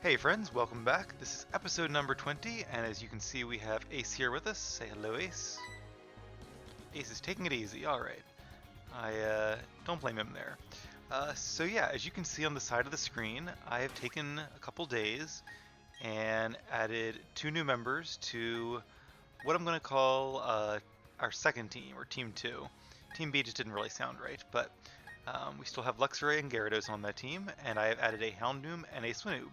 Hey friends, welcome back. This is episode number 20, and as you can see we have Ace here with us. Say hello, Ace. Ace is taking it easy, alright. I don't blame him there. So yeah, as you can see on the side of the screen, I have taken a couple days and added 2 new members to what I'm going to call our second team, or Team 2. Team B just didn't really sound right, but we still have Luxray and Gyarados on that team, and I have added a Houndoom and a Swinoob,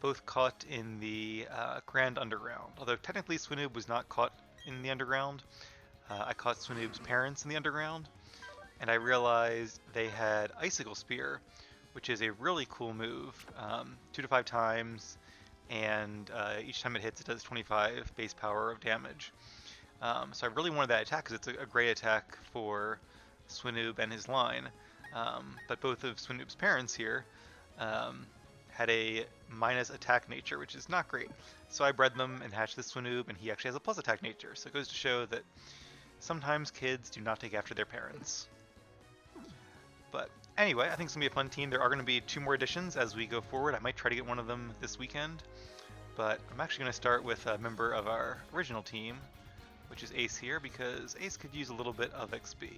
both caught in the Grand Underground. Although technically Swinoob was not caught in the Underground. I caught Swinoob's parents in the Underground, and I realized they had Icicle Spear, which is a really cool move. 2 to 5 times, and each time it hits it does 25 base power of damage. So I really wanted that attack because it's a great attack for Swinoob and his line. But both of Swinoob's parents here had a minus attack nature, which is not great. So I bred them and hatched this Swinoob, and he actually has a plus attack nature. So it goes to show that sometimes kids do not take after their parents. But anyway, I think it's going to be a fun team. There are going to be 2 more additions as we go forward. I might try to get one of them this weekend. But I'm actually going to start with a member of our original team, which is Ace here, because Ace could use a little bit of XP.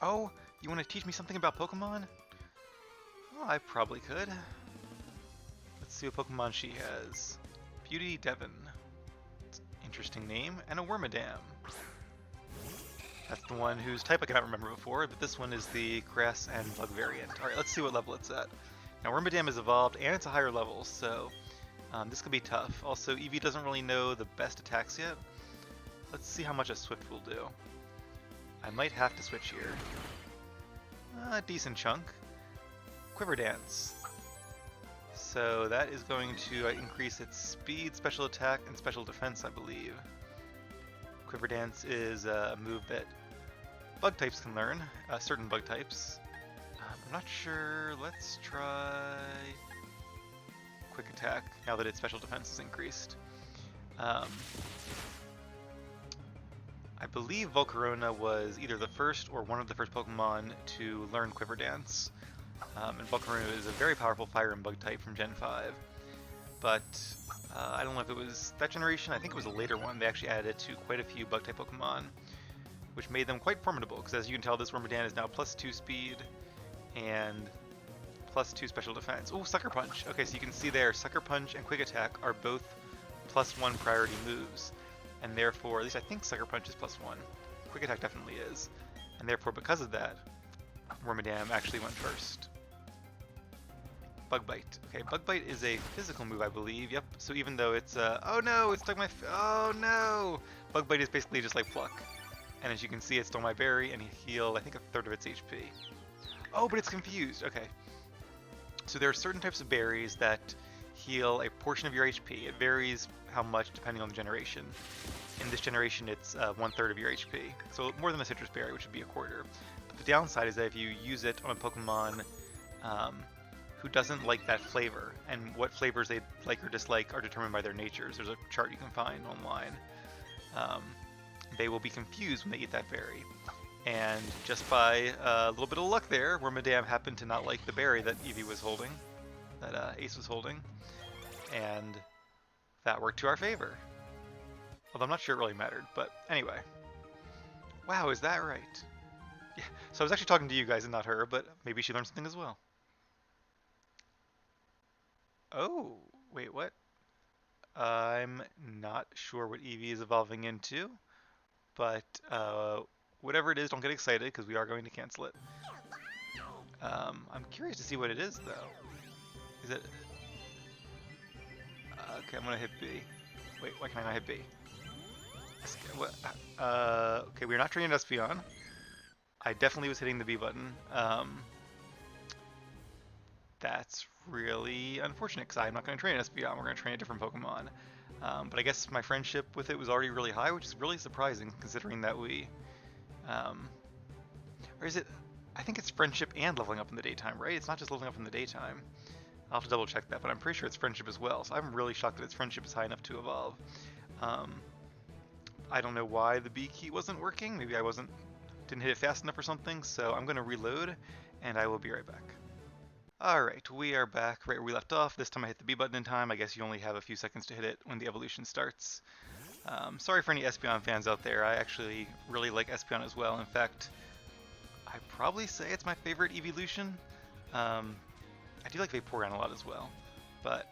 Oh, you want to teach me something about Pokemon? Oh, I probably could. Let's see what Pokemon she has. Beauty Devon. Interesting name. And a Wormadam. That's the one whose type I cannot remember before, but this one is the grass and bug variant. Alright, let's see what level it's at. Now Wormadam is evolved and it's a higher level, so this could be tough. Also, Eevee doesn't really know the best attacks yet. Let's see how much a Swift will do. I might have to switch here. A decent chunk. Quiver Dance. So that is going to increase its speed, special attack, and special defense, I believe. Quiver Dance is a move that bug types can learn, certain bug types. I'm not sure. Let's try Quick Attack now that its special defense is increased. I believe Volcarona was either the first or one of the first Pokemon to learn Quiver Dance. And Volcarona is a very powerful fire and bug type from Gen 5. But I don't know if it was that generation. I think it was a later one. They actually added it to quite a few bug type Pokemon, which made them quite formidable. Because as you can tell, this Wormadam is now +2 speed and +2 special defense. Oh, Sucker Punch. Okay, so you can see there, Sucker Punch and Quick Attack are both +1 priority moves. And therefore, at least I think Sucker Punch is +1. Quick Attack definitely is. And therefore, because of that, Wormadam actually went first. Bug Bite. Okay, Bug Bite is a physical move, I believe. Yep. So even though it's oh no, it stuck my oh no! Bug Bite is basically just like Pluck. And as you can see, it stole my berry and he healed, I think, 1/3 of its HP. Oh, but it's confused. Okay. So there are certain types of berries that heal a portion of your HP. It varies how much depending on the generation. In this generation, it's 1/3 of your HP. So more than a citrus berry, which would be 1/4. But the downside is that if you use it on a Pokemon who doesn't like that flavor, and what flavors they like or dislike are determined by their natures. There's a chart you can find online. They will be confused when they eat that berry. And just by a little bit of luck there, Wormadam happened to not like the berry that Eevee was holding, that Ace was holding, and that worked to our favor. Although I'm not sure it really mattered, but anyway. Wow, is that right? Yeah, so I was actually talking to you guys and not her, but maybe she learned something as well. Oh, wait, what? I'm not sure what Eevee is evolving into, but whatever it is, don't get excited because we are going to cancel it. I'm curious to see what it is, though. Is it... okay, I'm going to hit B. Wait, why can I not hit B? What? Okay, we're not training Espeon. I definitely was hitting the B button. That's really unfortunate because I'm not going to train Espeon. We're going to train a different Pokemon. But I guess my friendship with it was already really high, which is really surprising considering that we... or is it... I think it's friendship and leveling up in the daytime, right? It's not just leveling up in the daytime. I'll have to double check that, but I'm pretty sure it's friendship as well. So I'm really shocked that its friendship is high enough to evolve. I don't know why the B key wasn't working. Maybe I didn't hit it fast enough or something. So I'm going to reload, and I will be right back. Alright, we are back right where we left off. This time I hit the B button in time. I guess you only have a few seconds to hit it when the evolution starts. Sorry for any Espeon fans out there. I actually really like Espeon as well. In fact, I'd probably say it's my favorite evolution. I do like Vaporeon a lot as well. But,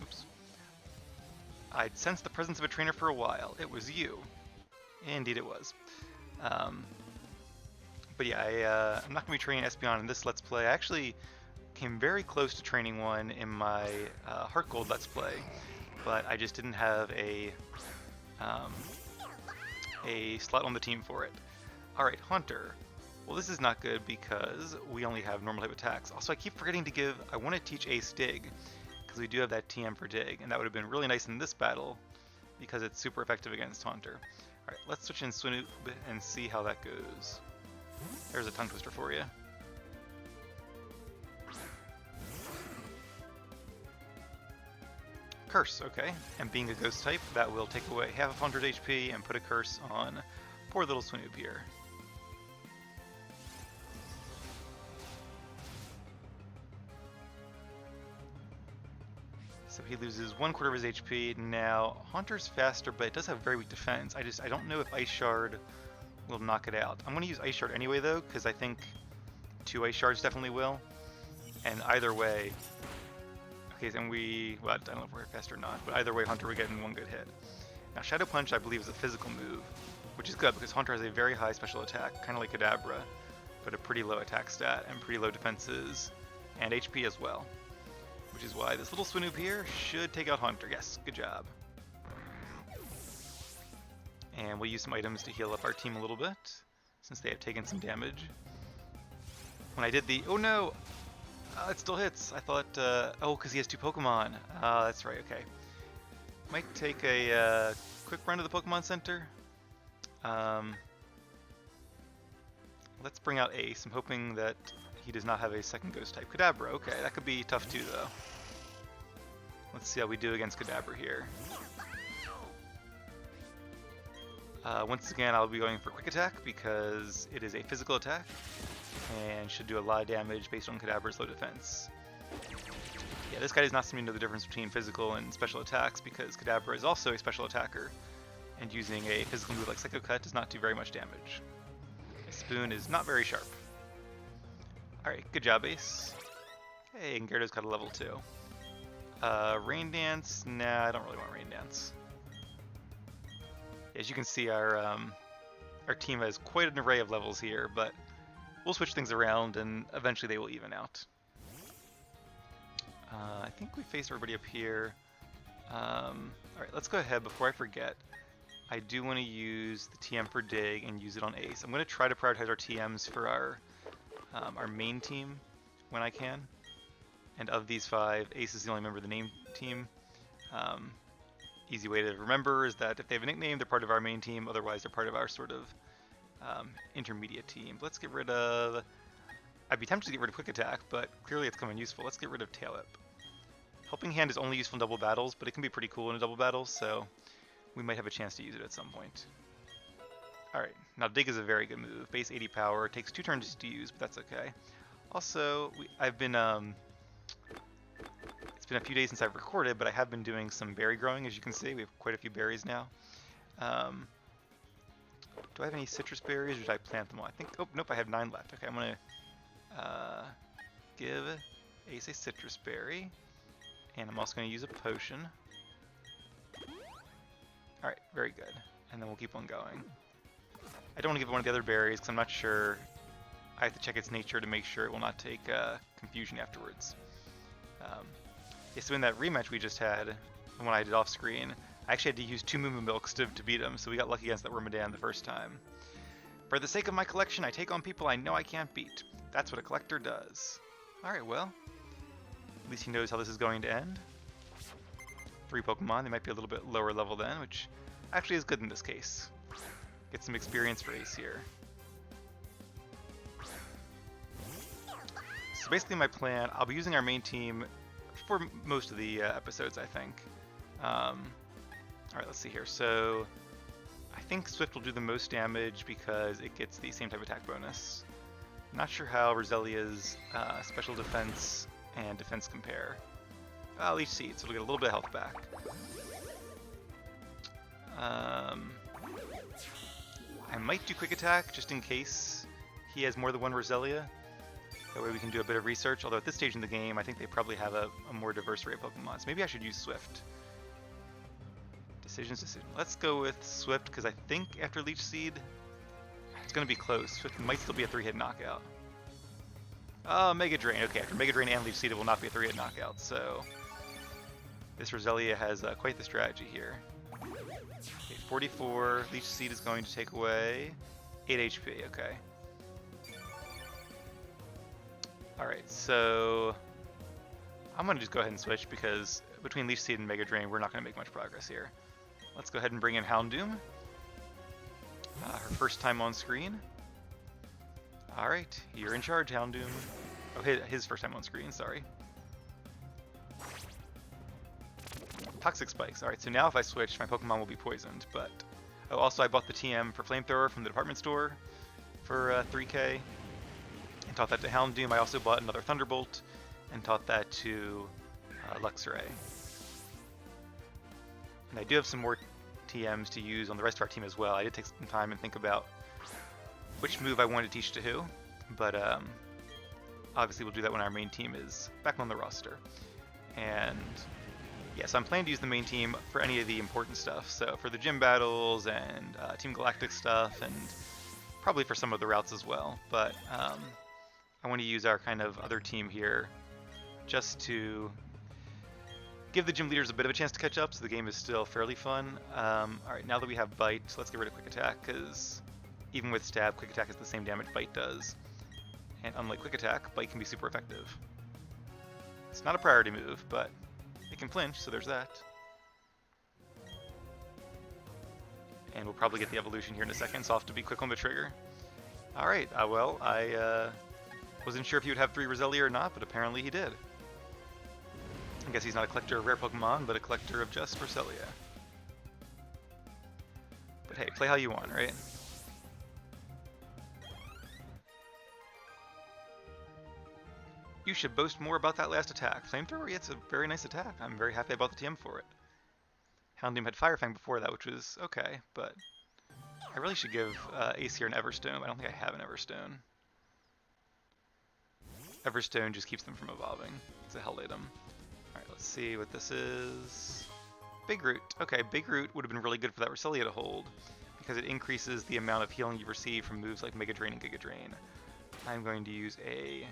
oops. I'd sensed the presence of a trainer for a while. It was you. Indeed it was. But yeah, I'm not going to be training Espeon in this Let's Play. I actually came very close to training one in my Heart Gold Let's Play, but I just didn't have a slot on the team for it. Alright, Haunter. Well, this is not good because we only have normal type attacks. Also, I keep forgetting to give... I want to teach Ace Dig, because we do have that TM for Dig, and that would have been really nice in this battle, because it's super effective against Haunter. Alright, let's switch in Swinoop and see how that goes. There's a tongue twister for you. Curse, okay. And being a ghost type, that will take away half of Haunter's HP and put a curse on poor little Swinoop here. So he loses 1/4 of his HP. Now, Haunter's faster, but it does have very weak defense. I don't know if Ice Shard will knock it out. I'm going to use Ice Shard anyway, though, because I think 2 Ice Shards definitely will. And either way... Okay, then well, I don't know if we're fast or not, but either way, Haunter would get in one good hit. Now, Shadow Punch, I believe, is a physical move, which is good, because Haunter has a very high special attack, kind of like Kadabra, but a pretty low attack stat, and pretty low defenses, and HP as well. Which is why this little Swinoop here should take out Haunter. Yes, good job. And we'll use some items to heal up our team a little bit, since they have taken some damage. When I did the... Oh no! It still hits. I thought... oh, because he has 2 Pokemon. That's right, okay. Might take a quick run to the Pokemon Center. Let's bring out Ace. I'm hoping that he does not have a second Ghost type. Kadabra, okay, that could be tough too, though. Let's see how we do against Kadabra here. Once again, I'll be going for Quick Attack because it is a physical attack and should do a lot of damage based on Kadabra's low defense. Yeah, this guy does not seem to know the difference between physical and special attacks because Kadabra is also a special attacker, and using a physical move like Psycho Cut does not do very much damage. A Spoon is not very sharp. Alright, good job, Ace. Hey, and Gyarados got a level 2. Rain Dance? Nah, I don't really want Rain Dance. As you can see, our team has quite an array of levels here, but we'll switch things around and eventually they will even out. I think we face everybody up here. Alright, let's go ahead before I forget. I do want to use the TM for Dig and use it on Ace. I'm going to try to prioritize our TMs for our main team when I can. And of these 5, Ace is the only member of the name team. Easy way to remember is that if they have a nickname, they're part of our main team. Otherwise, they're part of our sort of intermediate team. Let's get rid of... I'd be tempted to get rid of Quick Attack, but clearly it's coming useful. Let's get rid of Tail Whip. Helping Hand is only useful in double battles, but it can be pretty cool in a double battle, so we might have a chance to use it at some point. Alright, now Dig is a very good move. Base 80 power, takes 2 turns to use, but that's okay. Also, I've been... It's been a few days since I've recorded, but I have been doing some berry growing, as you can see. We have quite a few berries now. Do I have any citrus berries, or did I plant them all? I think... Oh, nope, I have 9 left. Okay, I'm going to give Ace a citrus berry, and I'm also going to use a potion. Alright, very good. And then we'll keep on going. I don't want to give it one of the other berries, because I'm not sure. I have to check its nature to make sure it will not take confusion afterwards. Yeah, so in that rematch we just had, the one I did off screen, I actually had to use 2 Moo Moo Milks to beat him, so we got lucky against that Wormadan the first time. For the sake of my collection, I take on people I know I can't beat. That's what a collector does. Alright, well, at least he knows how this is going to end. 3 Pokemon, they might be a little bit lower level then, which actually is good in this case. Get some experience for Ace here. So basically my plan, I'll be using our main team for most of the episodes, I think. Alright, let's see here. So, I think Swift will do the most damage because it gets the same type attack bonus. Not sure how Roselia's special defense and defense compare. Leech Seed, so it'll get a little bit of health back. I might do Quick Attack just in case he has more than one Roselia. That way we can do a bit of research, although at this stage in the game I think they probably have a more diverse array of Pokemon. So maybe I should use Swift. Decision. Let's go with Swift because I think after Leech Seed it's going to be close. Swift might still be a 3-hit knockout. Oh, Mega Drain. Okay, after Mega Drain and Leech Seed it will not be a 3-hit knockout, so this Roselia has quite the strategy here. Okay, 44. Leech Seed is going to take away 8 HP. Okay. Alright, so I'm going to just go ahead and switch because between Leech Seed and Mega Drain we're not going to make much progress here. Let's go ahead and bring in Houndoom. Her first time on screen. Alright, you're in charge, Houndoom. Oh, his first time on screen, sorry. Toxic Spikes. Alright, so now if I switch, my Pokemon will be poisoned, but... Oh, also I bought the TM for Flamethrower from the department store for 3K. And taught that to Houndoom. I also bought another Thunderbolt and taught that to Luxray. And I do have some more TMs to use on the rest of our team as well. I did take some time and think about which move I wanted to teach to who, but obviously we'll do that when our main team is back on the roster. And yes, I'm planning to use the main team for any of the important stuff. So for the gym battles and Team Galactic stuff, and probably for some of the routes as well. But I want to use our kind of other team here just to give the gym leaders a bit of a chance to catch up, so the game is still fairly fun. Alright, now that we have Bite, let's get rid of Quick Attack, because even with Stab, Quick Attack is the same damage Bite does. And unlike Quick Attack, Bite can be super effective. It's not a priority move, but it can flinch, so there's that. And we'll probably get the evolution here in a second, so I'll have to be quick on the trigger. Alright, well, I wasn't sure if he would have 3 Roselia or not, but apparently he did. I guess he's not a collector of rare Pokemon, but a collector of just Roselia. But hey, play how you want, right? You should boast more about that last attack. Flamethrower? Yeah, it's a very nice attack. I'm very happy I bought the TM for it. Houndoom had Fire Fang before that, which was okay, but I really should give Ace here an Everstone. I don't think I have an Everstone. Everstone just keeps them from evolving. It's a Hell Item. Alright, let's see what this is. Big Root. Okay, Big Root would have been really good for that Roselia to hold, because it increases the amount of healing you receive from moves like Mega Drain and Giga Drain. I'm going to use a...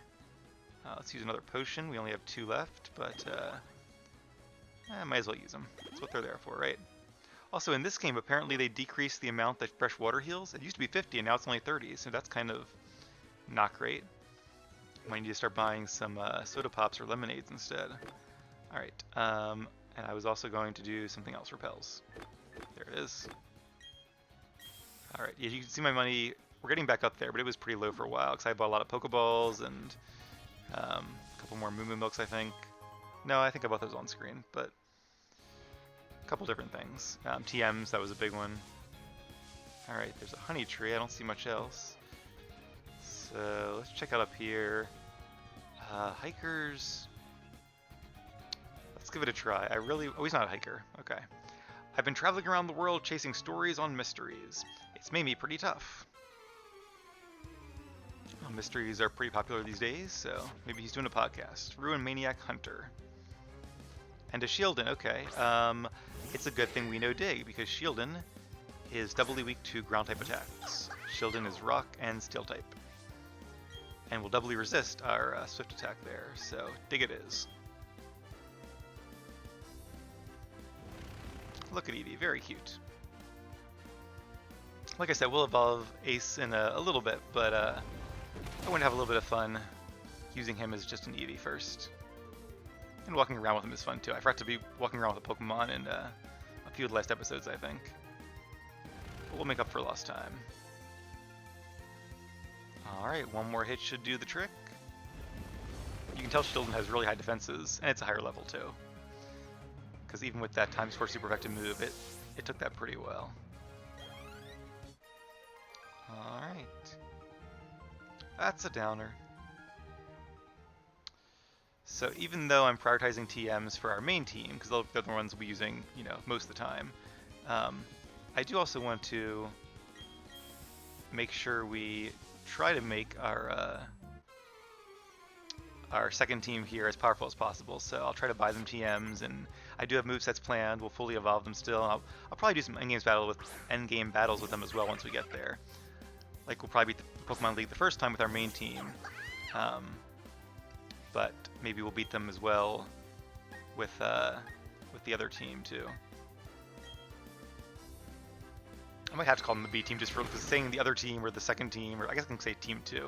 let's use another potion. We only have 2 left, but I might as well use them. That's what they're there for, right? Also, in this game, apparently they decreased the amount that fresh water heals. It used to be 50, and now it's only 30, so that's kind of not great. Might need to start buying some soda pops or lemonades instead. Alright, and I was also going to do something else. Repels. There it is. Alright, yeah, you can see my money. We're getting back up there, but it was pretty low for a while, because I bought a lot of Pokeballs and a couple more Moo Moo Milks, I think. No, I think I bought those on screen, but a couple different things. TMs, that was a big one. Alright, there's a Honey Tree. I don't see much else. So let's check out up here. Hikers. Let's give it a try. Oh, he's not a hiker. Okay. I've been traveling around the world chasing stories on mysteries. It's made me pretty tough. Well, mysteries are pretty popular these days, so maybe he's doing a podcast. Ruin Maniac Hunter. And a Shieldon, okay. It's a good thing we know Dig, because Shieldon is doubly weak to ground type attacks. Shieldon is rock and steel type. And will doubly resist our Swift attack there, so Dig it is. Look at Eevee, very cute. Like I said, we'll evolve Ace in a little bit, but I want to have a little bit of fun using him as just an Eevee first. And walking around with him is fun too. I forgot to be walking around with a Pokemon in a few of the last episodes, I think. But we'll make up for lost time. Alright, one more hit should do the trick. You can tell Shieldon has really high defenses, and it's a higher level too. Because even with that times 4 super effective move, it took that pretty well. Alright. That's a downer. So even though I'm prioritizing TMs for our main team, because they're the ones we'll be using, you know, most of the time, I do also want to make sure we try to make our second team here as powerful as possible. So I'll try to buy them TMs, and I do have movesets planned. We'll fully evolve them still. I'll probably do some endgame battles with them as well once we get there. Like we'll probably beat the Pokemon League the first time with our main team, but maybe we'll beat them as well with the other team too. I might have to call them the B team just for saying the other team or the second team, or I guess I can say team 2.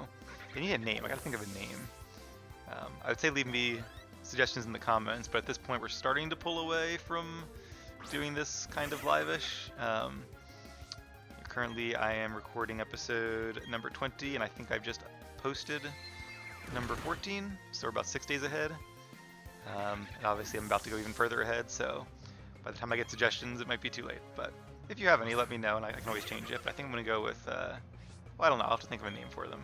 They need a name. I gotta think of a name. I would say leave me suggestions in the comments, but at this point we're starting to pull away from doing this kind of live-ish. Currently I am recording episode number 20, and I think I've just posted number 14, so we're about 6 days ahead. And obviously I'm about to go even further ahead, so by the time I get suggestions it might be too late. But if you have any, let me know, and I can always change it. But I think I'm going to go with, well, I don't know, I'll have to think of a name for them.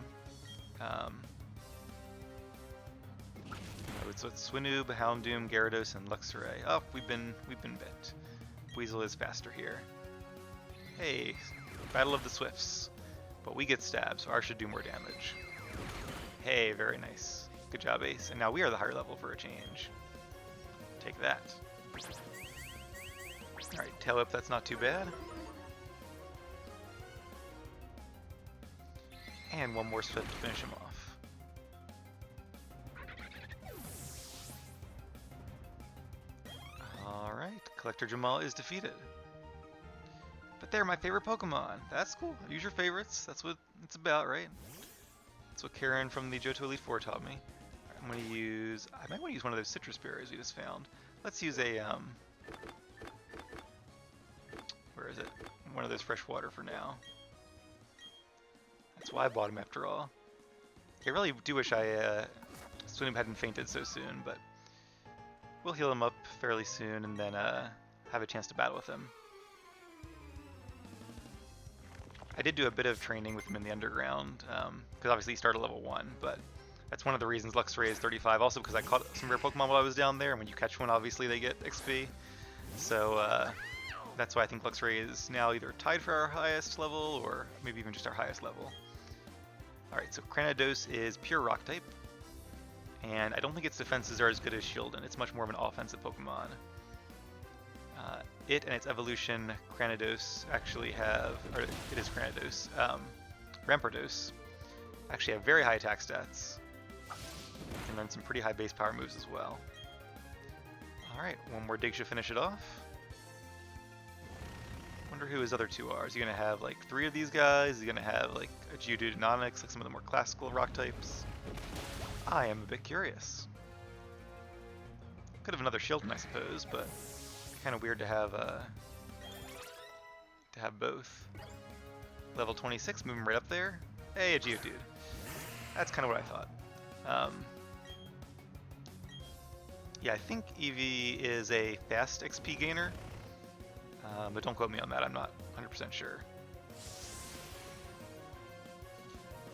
So it's Swinoob, Houndoom, Gyarados, and Luxray. Oh, we've been bit. Weasel is faster here. Hey, Battle of the Swifts. But we get stabbed, so ours should do more damage. Hey, very nice. Good job, Ace. And now we are the higher level for a change. Take that. Alright, Tail Whip, that's not too bad. And one more Swift to finish him off. Alright, Collector Jamal is defeated. But they're my favorite Pokemon. That's cool. Use your favorites. That's what it's about, right? That's what Karen from the Johto Elite Four taught me. Right, I'm going to use... I might want to use one of those citrus berries we just found. Let's use a... where is it? One of those fresh water for now. That's why I bought him after all. I really do wish Swinoob hadn't fainted so soon, but we'll heal him up fairly soon and then have a chance to battle with him. I did do a bit of training with him in the underground, because obviously he started level 1, but that's one of the reasons Luxray is 35, also because I caught some rare Pokemon while I was down there, and when you catch one, obviously they get XP. So that's why I think Luxray is now either tied for our highest level, or maybe even just our highest level. Alright, so Cranidos is pure Rock type, and I don't think its defenses are as good as Shieldon. It's much more of an offensive Pokemon. It and its evolution, Cranidos, actually have, or it is Cranidos, Rampardos, actually have very high attack stats, and then some pretty high base power moves as well. Alright, one more dig should finish it off. Wonder who his other two are. Is he going to have like 3 of these guys? Is he going to have like a Geodude and Onix, like some of the more classical rock types? I am a bit curious. Could have another Shieldon, I suppose, but kind of weird to have both. Level 26, moving right up there. Hey, a Geodude. That's kind of what I thought. Yeah, I think Eevee is a fast XP gainer, but don't quote me on that. I'm not 100% sure.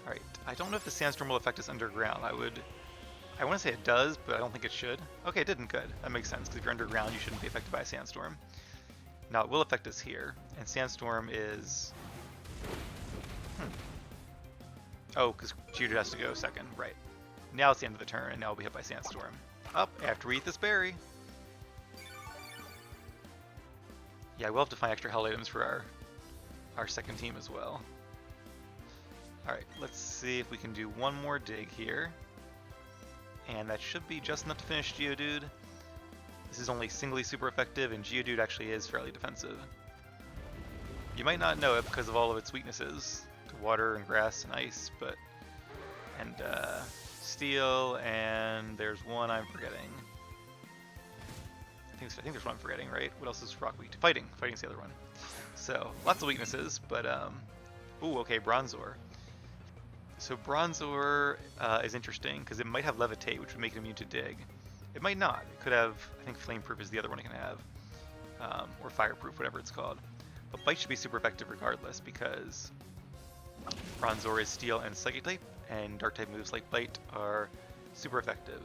Alright, I don't know if the Sandstorm will affect us underground. I want to say it does, but I don't think it should. Okay, it didn't. Good. That makes sense, because if you're underground, you shouldn't be affected by a Sandstorm. Now, it will affect us here, and Sandstorm is... Oh, because Geodude has to go second. Right. Now it's the end of the turn, and now we'll be hit by Sandstorm. Up after we eat this berry. Yeah, we'll have to find extra held items for our second team as well. Alright, let's see if we can do one more dig here. And that should be just enough to finish Geodude. This is only singly super effective, and Geodude actually is fairly defensive. You might not know it because of all of its weaknesses to water and grass and ice, but... and steel, and there's one I'm forgetting. I think there's one I'm forgetting, right? What else is rock weak to? Fighting. Fighting's the other one. So, lots of weaknesses, but ooh, okay, Bronzor. So Bronzor is interesting because it might have Levitate, which would make it immune to Dig. It might not. It could have, I think Flameproof is the other one it can have, or Fireproof, whatever it's called. But Bite should be super effective regardless because Bronzor is Steel and Psychic type, and Dark-type moves like Bite are super effective.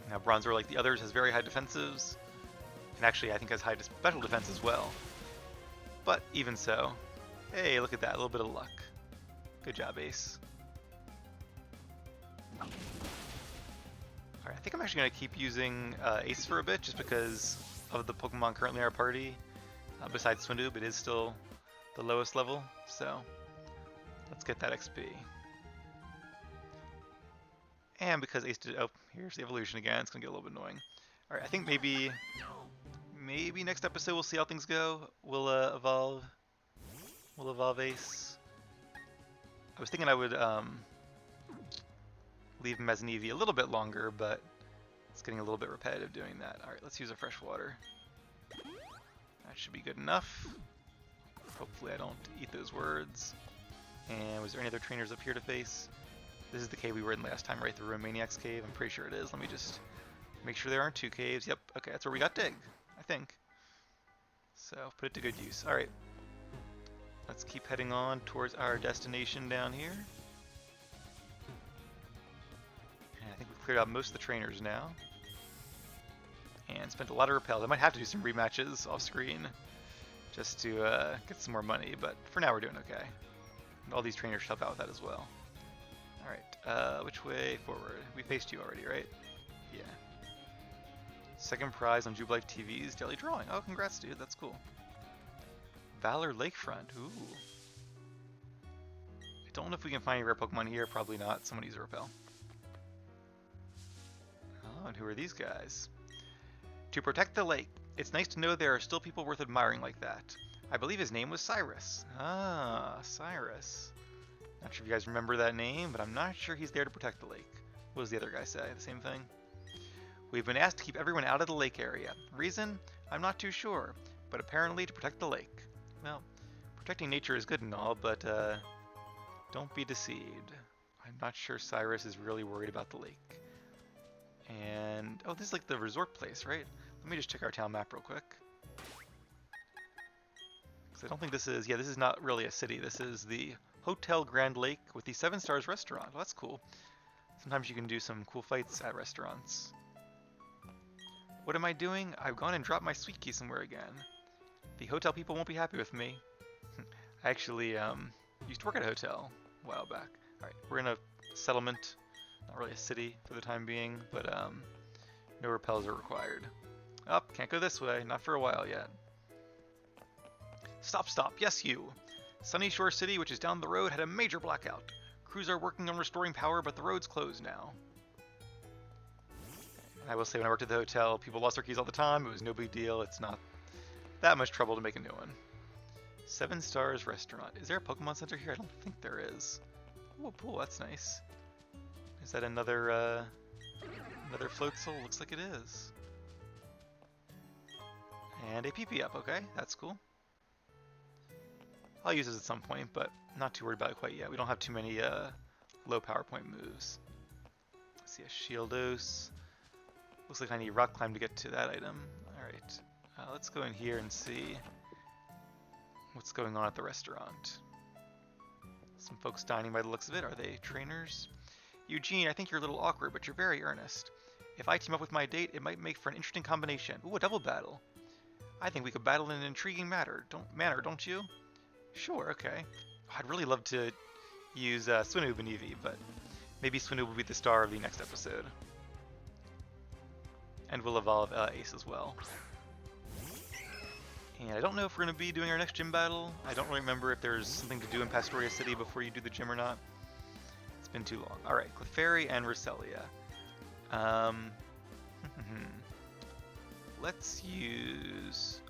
Now Bronzor, like the others, has very high defensives, and actually I think has high special defense as well. But even so, hey, look at that, a little bit of luck. Good job, Ace. Alright, I think I'm actually going to keep using Ace for a bit, just because of the Pokemon currently in our party. Besides Swinoob, it is still the lowest level, so let's get that XP. And because Ace did, oh, here's the evolution again, it's going to get a little bit annoying. Alright, I think maybe next episode we'll see how things go. We'll evolve Ace. I was thinking I would leave him as an EV a little bit longer, but it's getting a little bit repetitive doing that. Alright, let's use a fresh water. That should be good enough. Hopefully I don't eat those words. And was there any other trainers up here to face? This is the cave we were in last time, right? The Ruin Maniac's cave. I'm pretty sure it is. Let me just make sure there aren't two caves. Yep, okay, that's where we got Dig, I think. So, put it to good use. Alright. Let's keep heading on towards our destination down here. And I think we've cleared out most of the trainers now. And spent a lot of repels. I might have to do some rematches off screen just to get some more money, but for now we're doing okay. And all these trainers help out with that as well. Alright, which way forward? We faced you already, right? Yeah. Second prize on Jubilife TV's daily drawing. Oh, congrats, dude. That's cool. Valor Lakefront. Ooh. I don't know if we can find any rare Pokemon here. Probably not. Someone use a repel. Oh, and who are these guys? To protect the lake. It's nice to know there are still people worth admiring like that. I believe his name was Cyrus. Ah, Cyrus. Not sure if you guys remember that name, but I'm not sure he's there to protect the lake. What does the other guy say? The same thing? We've been asked to keep everyone out of the lake area. Reason? I'm not too sure, but apparently to protect the lake. Well, protecting nature is good and all, but don't be deceived. I'm not sure Cyrus is really worried about the lake. And, oh, this is like the resort place, right? Let me just check our town map real quick. Because I don't think this is, yeah, this is not really a city. This is the Hotel Grand Lake with the 7 Stars restaurant. Well, that's cool. Sometimes you can do some cool fights at restaurants. What am I doing? I've gone and dropped my sweet key somewhere again. The hotel people won't be happy with me. I actually used to work at a hotel a while back. Alright, we're in a settlement. Not really a city for the time being, but no repels are required. Oh, can't go this way. Not for a while yet. Stop, stop. Yes, you. Sunny Shore City, which is down the road, had a major blackout. Crews are working on restoring power, but the road's closed now. I will say, when I worked at the hotel, people lost their keys all the time. It was no big deal. It's not that much trouble to make a new one. 7 Stars Restaurant. Is there a Pokemon Center here? I don't think there is. Oh, cool. That's nice. Is that another Floatzel? Looks like it is. And a PP up. Okay, that's cool. I'll use this at some point, but not too worried about it quite yet. We don't have too many low power point moves. Let's see, a Shieldos. Looks like I need Rock Climb to get to that item. Alright, let's go in here and see what's going on at the restaurant. Some folks dining by the looks of it. Are they trainers? Eugene, I think you're a little awkward, but you're very earnest. If I team up with my date, it might make for an interesting combination. Ooh, a double battle. I think we could battle in an intriguing manner, don't you? Sure, okay. I'd really love to use Swinoob and Eevee, but maybe Swinoob will be the star of the next episode. And we'll evolve Ace as well. And I don't know if we're going to be doing our next gym battle. I don't really remember if there's something to do in Pastoria City before you do the gym or not. It's been too long. Alright, Clefairy and Roselia. Let's use...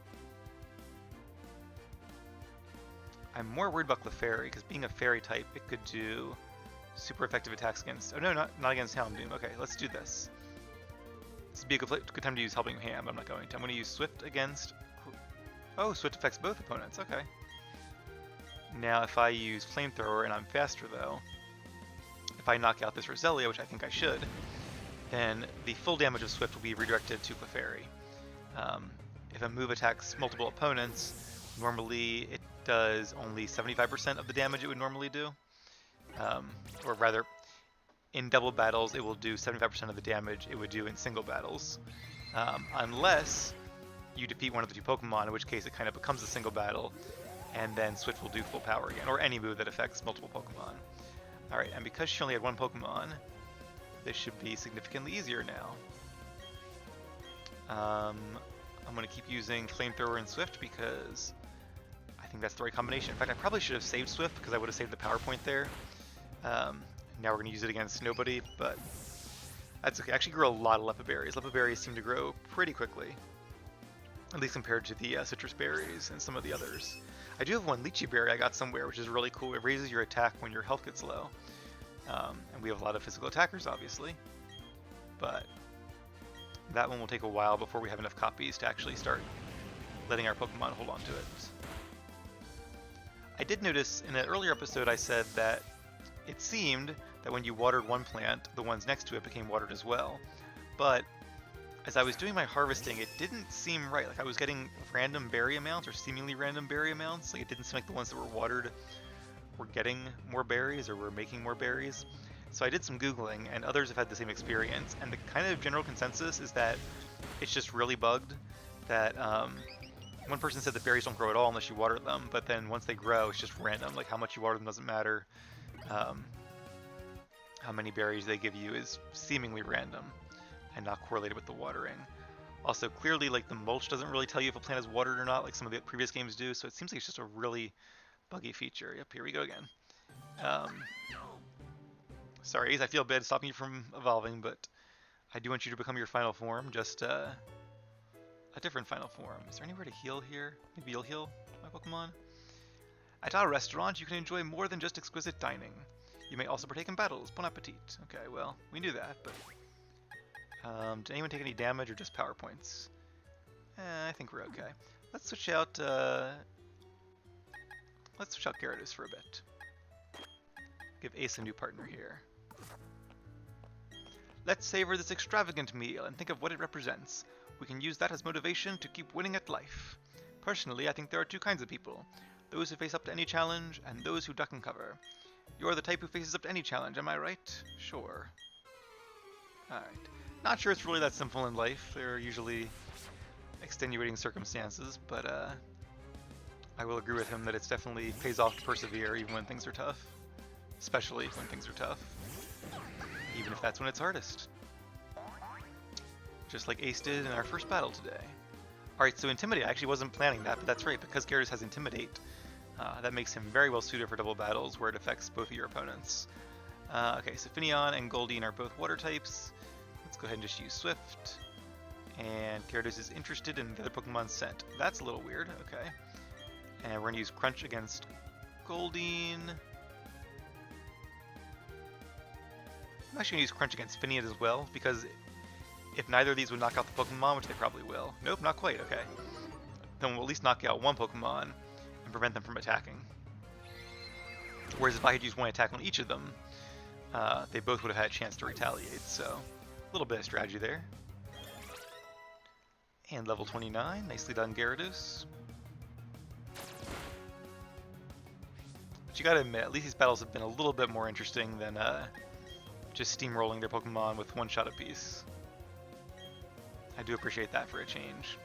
I'm more worried about Clefairy, because being a fairy type, it could do super effective attacks against... Oh no, not against Houndoom. Okay, let's do this. This would be a good time to use Helping Hand, but I'm not going to. I'm going to use Swift against... Oh, Swift affects both opponents. Okay. Now, if I use Flamethrower, and I'm faster though, if I knock out this Roselia, which I think I should, then the full damage of Swift will be redirected to Clefairy. If a move attacks multiple opponents, normally it does only 75% of the damage it would normally do. or rather, in double battles, it will do 75% of the damage it would do in single battles, unless you defeat one of the two Pokemon, in which case it kind of becomes a single battle, and then Switch will do full power again, or any move that affects multiple Pokemon. Alright, and because she only had one Pokemon, this should be significantly easier now. I'm going to keep using Flamethrower and Swift because I think that's the right combination. In fact, I probably should have saved Swift because I would have saved the power point there. Now we're going to use it against nobody, but that's okay. I actually grew a lot of Leppa berries. Leppa berries seem to grow pretty quickly, at least compared to the citrus berries and some of the others. I do have one lychee berry I got somewhere, which is really cool. It raises your attack when your health gets low. And we have a lot of physical attackers, obviously, but that one will take a while before we have enough copies to actually start letting our Pokemon hold on to it. I did notice in an earlier episode I said that it seemed that when you watered one plant, the ones next to it became watered as well. But as I was doing my harvesting, it didn't seem right. Like I was getting random berry amounts, or seemingly random berry amounts. Like it didn't seem like the ones that were watered were getting more berries or were making more berries. So I did some Googling, and others have had the same experience, and the kind of general consensus is that it's just really bugged. That one person said that berries don't grow at all unless you water them, but then once they grow, it's just random. Like how much you water them doesn't matter. How many berries they give you is seemingly random and not correlated with the watering. Also, clearly, like the mulch doesn't really tell you if a plant is watered or not, like some of the previous games do, so it seems like it's just a really buggy feature. Yep, here we go again. Sorry, Ace, I feel bad stopping you from evolving, but I do want you to become your final form, just a different final form. Is there anywhere to heal here? Maybe you'll heal my Pokemon? At our restaurant, you can enjoy more than just exquisite dining. You may also partake in battles. Bon appetit. Okay, well, we knew that, but... did anyone take any damage or just power points? I think we're okay. Let's switch out, Gyarados for a bit. Give Ace a new partner here. Let's savor this extravagant meal and think of what it represents. We can use that as motivation to keep winning at life. Personally, I think there are two kinds of people. Those who face up to any challenge, and those who duck and cover. You're the type who faces up to any challenge, am I right? Sure. Alright. Not sure it's really that simple in life. There are usually extenuating circumstances, but I will agree with him that it's definitely pays off to persevere even when things are tough. Especially when things are tough. Even if that's when it's hardest. Just like Ace did in our first battle today. Alright, so Intimidate, I actually wasn't planning that, but that's right, because Gyarados has Intimidate, that makes him very well suited for double battles where it affects both of your opponents. Okay, so Finneon and Goldeen are both water types. Let's go ahead and just use Swift. And Gyarados is interested in the other Pokemon's scent. That's a little weird, okay. And we're going to use Crunch against Goldeen. I'm actually going to use Crunch against Finneon as well, because if neither of these would knock out the Pokemon, which they probably will. Nope, not quite, okay. Then we'll at least knock out one Pokemon and prevent them from attacking. Whereas if I had used one attack on each of them, they both would have had a chance to retaliate, so a little bit of strategy there. And level 29, nicely done, Gyarados. But you gotta admit, at least these battles have been a little bit more interesting than just steamrolling their Pokemon with one shot apiece. I do appreciate that for a change.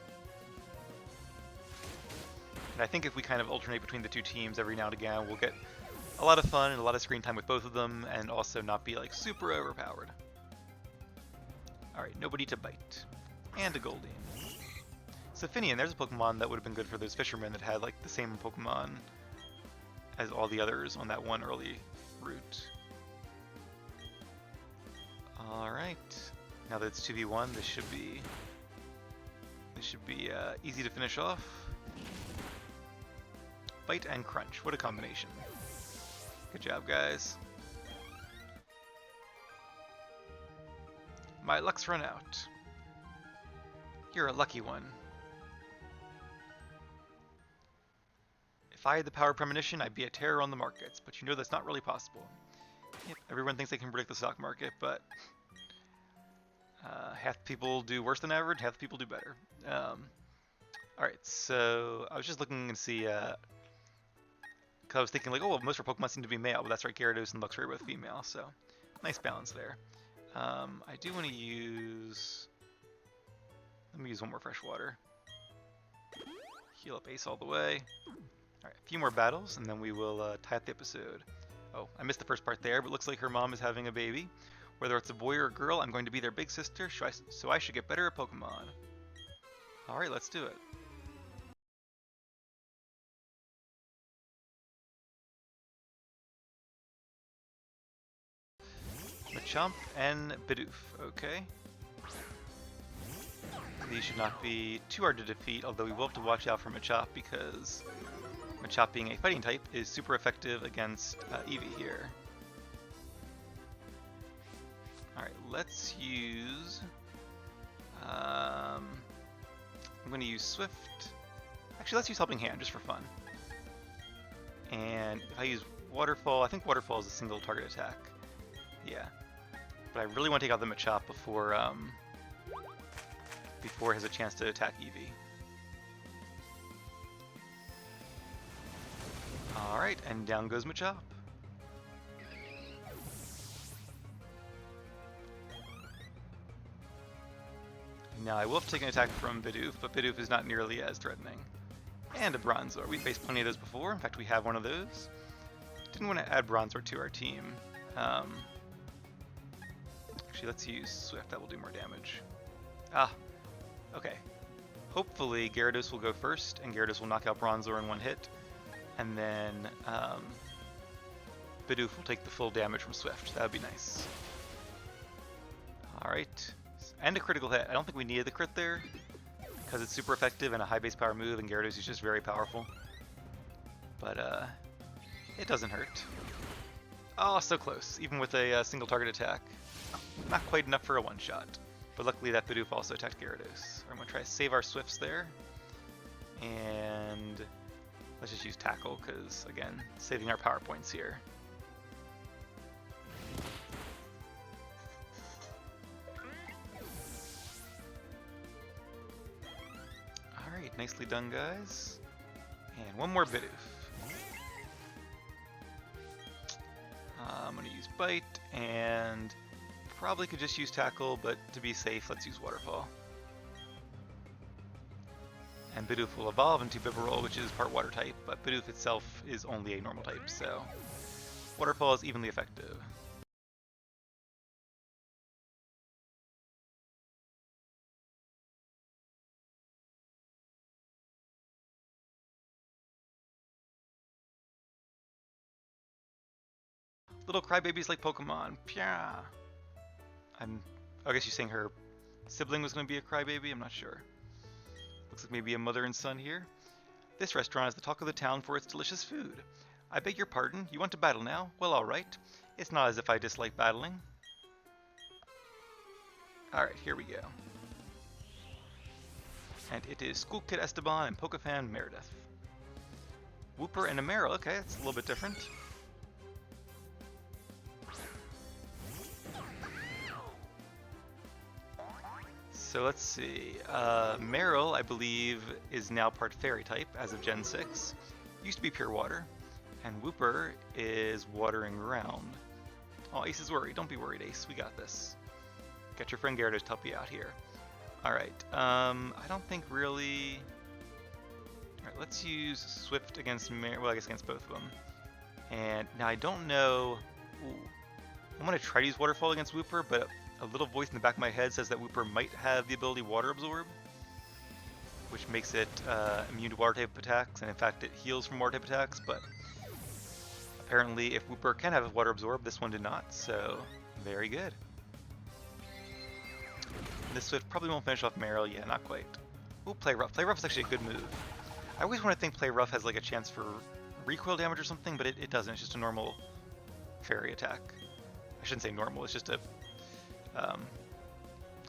And I think if we kind of alternate between the two teams every now and again, we'll get a lot of fun and a lot of screen time with both of them, and also not be like super overpowered. Alright, nobody to bite. And a Goldeen. So Finneon, there's a Pokemon that would have been good for those fishermen that had like the same Pokemon as all the others on that one early route. Alright. Now that it's 2v1, this should be easy to finish off. Bite and Crunch, what a combination. Good job, guys. My luck's run out. You're a lucky one. If I had the power of premonition, I'd be a terror on the markets, but you know that's not really possible. Yep, everyone thinks they can predict the stock market, but half the people do worse than average, half the people do better. Alright, so I was just looking to see, because Because I was thinking like, oh, well, most of our Pokemon seem to be male, but that's right, Gyarados and Luxray are both female, so nice balance there. I do want to use... Let me use one more fresh water. Heal up Ace all the way. Alright, a few more battles, and then we will tie up the episode. Oh, I missed the first part there, but looks like her mom is having a baby. Whether it's a boy or a girl, I'm going to be their big sister, so I should get better at Pokemon. Alright, let's do it. Machamp and Bidoof, okay. These should not be too hard to defeat, although we will have to watch out for Machamp because Machamp being a fighting type is super effective against Eevee here. Alright, let's use... I'm going to use Swift. Actually, let's use Helping Hand just for fun. And if I use Waterfall, I think Waterfall is a single target attack. Yeah. But I really want to take out the Machamp before before it has a chance to attack Eevee. Alright, and down goes Machamp. Now I will have taken an attack from Bidoof, but Bidoof is not nearly as threatening. And a Bronzor. We faced plenty of those before. In fact, we have one of those. Didn't want to add Bronzor to our team. Actually, let's use Swift. That will do more damage. Ah, okay. Hopefully, Gyarados will go first, and Gyarados will knock out Bronzor in one hit. And then Bidoof will take the full damage from Swift. That would be nice. Alright. And a critical hit. I don't think we needed the crit there, because it's super effective and a high base power move, and Gyarados is just very powerful. But it doesn't hurt. Oh, so close, even with a single target attack. Not quite enough for a one-shot. But luckily that Bidoof also attacked Gyarados. I'm going to try to save our Swifts there. And let's just use Tackle, because, again, saving our power points here. Alright, nicely done, guys. And one more Bidoof. I'm going to use Bite, and probably could just use Tackle, but to be safe, let's use Waterfall. And Bidoof will evolve into Bibarel, which is part Water type, but Bidoof itself is only a normal type, so Waterfall is evenly effective. Little crybabies like Pokemon. Pya. I guess you're saying her sibling was going to be a crybaby? I'm not sure. Looks like maybe a mother and son here. This restaurant is the talk of the town for its delicious food. I beg your pardon, you want to battle now? Well, alright. It's not as if I dislike battling. Alright, here we go. And it is School Kid Esteban and Pokefan Meredith. Wooper and Amaro, okay, it's a little bit different. So let's see, Meryl, I believe, is now part Fairy type as of Gen 6. Used to be pure water. And Wooper is watering ground. Oh, Ace is worried. Don't be worried, Ace. We got this. Get your friend Gyarados to help you out here. Alright, I don't think really... Alright, let's use Swift against well, I guess against both of them. And now I don't know... Ooh. I'm going to try to use Waterfall against Wooper, but a little voice in the back of my head says that Wooper might have the ability Water Absorb, which makes it immune to Water type attacks, and in fact it heals from Water type attacks, but apparently if Wooper can have a Water Absorb, this one did not, so very good. This Swift probably won't finish off Meryl, yeah, not quite. Ooh, Play Rough. Play Rough is actually a good move. I always want to think Play Rough has like a chance for recoil damage or something, but it doesn't, it's just a normal fairy attack. I shouldn't say normal, it's just a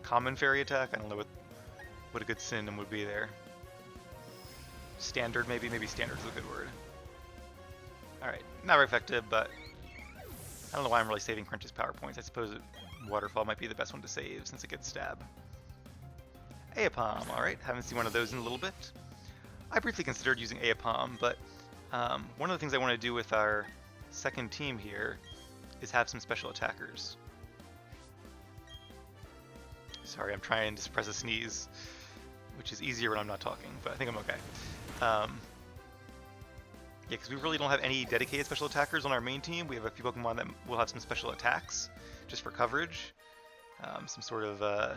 common fairy attack. I don't know what a good synonym would be there. Standard, maybe standard's a good word. Alright, not very effective, but I don't know why I'm really saving Crunch's power points. I suppose Waterfall might be the best one to save since it gets Stab. Aipom, alright, haven't seen one of those in a little bit. I briefly considered using Aipom, but One of the things I want to do with our second team here is have some special attackers. Sorry, I'm trying to suppress a sneeze, which is easier when I'm not talking, but I think I'm okay. Yeah, because we really don't have any dedicated special attackers on our main team. We have a few Pokemon that will have some special attacks, just for coverage. Some sort of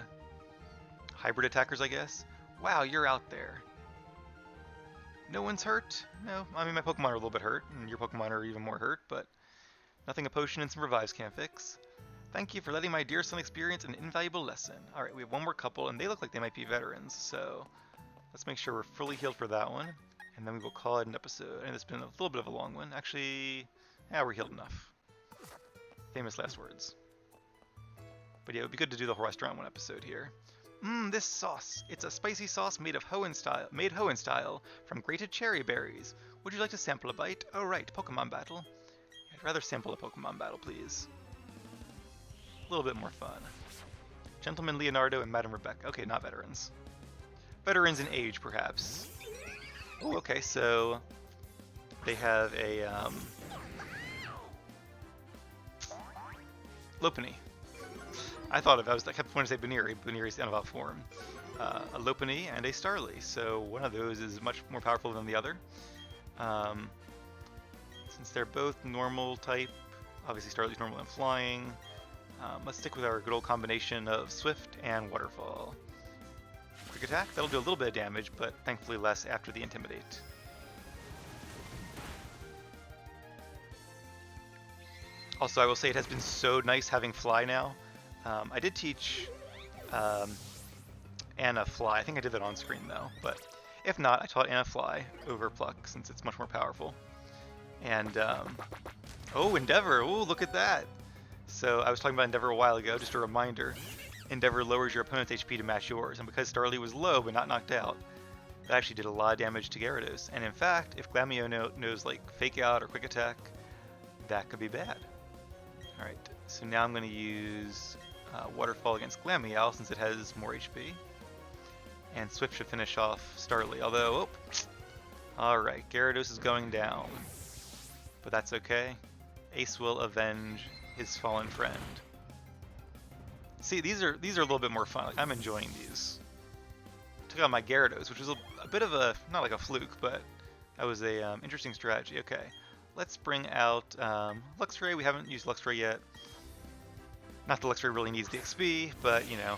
hybrid attackers, I guess. Wow, you're out there. No one's hurt? No, I mean my Pokemon are a little bit hurt, and your Pokemon are even more hurt, but nothing a potion and some revives can't fix. Thank you for letting my dear son experience an invaluable lesson. Alright, we have one more couple, and they look like they might be veterans, so let's make sure we're fully healed for that one, and then we will call it an episode. And it's been a little bit of a long one. Actually, yeah, we're healed enough. Famous last words. But yeah, it would be good to do the whole restaurant one episode here. This sauce. It's a spicy sauce made Hoenn style from grated cherry berries. Would you like to sample a bite? Oh right, Pokemon battle. I'd rather sample a Pokemon battle, please. A little bit more fun. Gentleman Leonardo and Madame Rebecca. Okay, not veterans. Veterans in age, perhaps. Oh, okay, so they have a Lopunny. I kept wanting to say Baneri. Baneri's the Anabot form. A Lopunny and a Starly. So one of those is much more powerful than the other. Since they're both normal type, obviously Starly's normal and flying. Let's stick with our good old combination of Swift and Waterfall. Quick attack, that'll do a little bit of damage, but thankfully less after the Intimidate. Also, I will say it has been so nice having Fly now. I did teach Anna Fly. I think I did that on screen though, but if not, I taught Anna Fly over Pluck since it's much more powerful. And, oh, Endeavor, oh, look at that! So I was talking about Endeavor a while ago, just a reminder. Endeavor lowers your opponent's HP to match yours, and because Starly was low but not knocked out, that actually did a lot of damage to Gyarados. And in fact, if Glameow knows like Fake Out or Quick Attack, that could be bad. Alright, so now I'm going to use Waterfall against Glameow since it has more HP. And Swift should finish off Starly, although, oh, alright, Gyarados is going down. But that's okay. Ace will avenge his fallen friend. See, these are a little bit more fun. Like, I'm enjoying these. Took out my Gyarados, which was a bit of a, not like a fluke, but that was a interesting strategy. Okay, let's bring out Luxray. We haven't used Luxray yet. Not that Luxray really needs the XP, but you know,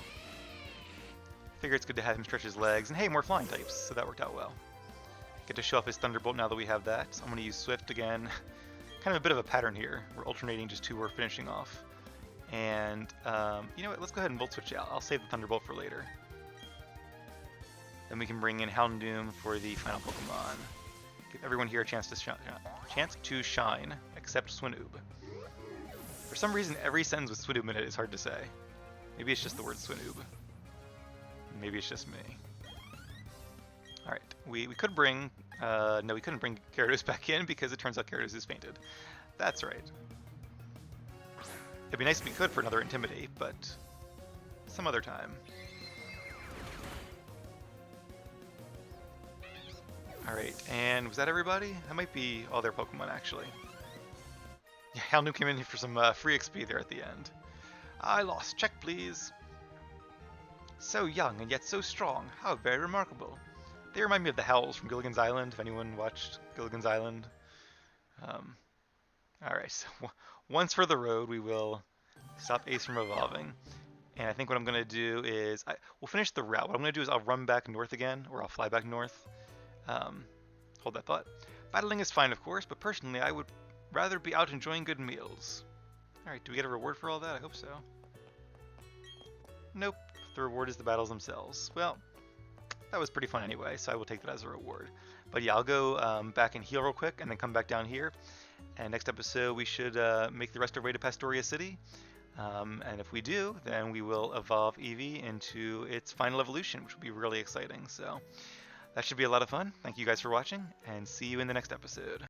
figure it's good to have him stretch his legs. And hey, more flying types, so that worked out well. Get to show off his Thunderbolt now that we have that. So I'm going to use Swift again. Kind of a bit of a pattern here. We're alternating just two we're finishing off. And, you know what, let's go ahead and Volt Switch out. I'll save the Thunderbolt for later. Then we can bring in Houndoom for the final Pokemon. Give everyone here a chance to shine, except Swinoob. For some reason, every sentence with Swinoob in it is hard to say. Maybe it's just the word Swinoob. Maybe it's just me. Alright, we could bring, no, we couldn't bring Gyarados back in because it turns out Gyarados is fainted. That's right. It'd be nice if we could for another Intimidate, but some other time. Alright, and was that everybody? That might be all their Pokemon, actually. Yeah, Houndoom came in here for some free XP there at the end. I lost. Check, please. So young and yet so strong. How very remarkable. They remind me of the Howls from Gilligan's Island, if anyone watched Gilligan's Island. Alright, so once for the road, we will stop Ace from evolving. And I think what I'm going to do is, we'll finish the route. What I'm going to do is I'll run back north again, or I'll fly back north. Hold that thought. Battling is fine, of course, but personally I would rather be out enjoying good meals. Alright, do we get a reward for all that? I hope so. Nope, the reward is the battles themselves. Well, that was pretty fun anyway, so I will take that as a reward. But yeah, I'll go back and heal real quick, and then come back down here. And next episode, we should make the rest of our way to Pastoria City. And if we do, then we will evolve Eevee into its final evolution, which will be really exciting. So that should be a lot of fun. Thank you guys for watching, and see you in the next episode.